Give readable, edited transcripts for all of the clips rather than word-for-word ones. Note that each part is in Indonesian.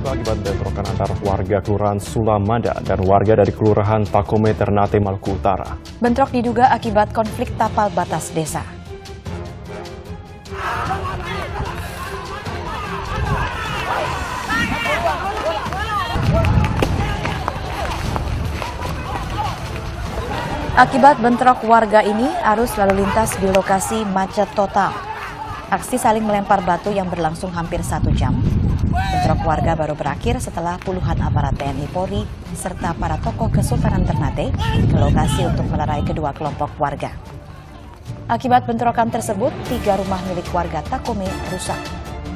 Akibat bentrokan antar warga Kelurahan Sulamada dan warga dari Kelurahan Takome Ternate, Maluku Utara. Bentrok diduga akibat konflik tapal batas desa. Akibat bentrok warga ini, arus lalu lintas di lokasi macet total. Aksi saling melempar batu yang berlangsung hampir 1 jam. Bentrok warga baru berakhir setelah puluhan aparat TNI Polri serta para tokoh Kesultanan Ternate ke lokasi untuk melerai kedua kelompok warga. Akibat bentrokan tersebut, 3 rumah milik warga Takome rusak.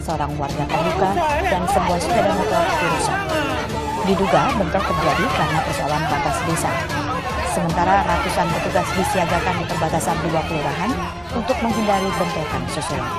Seorang warga terluka dan sebuah sepeda motor rusak. Diduga bentrok terjadi karena persoalan batas desa. Sementara ratusan petugas disiagakan di perbatasan 2 kelurahan untuk menghindari bentrokan susulan.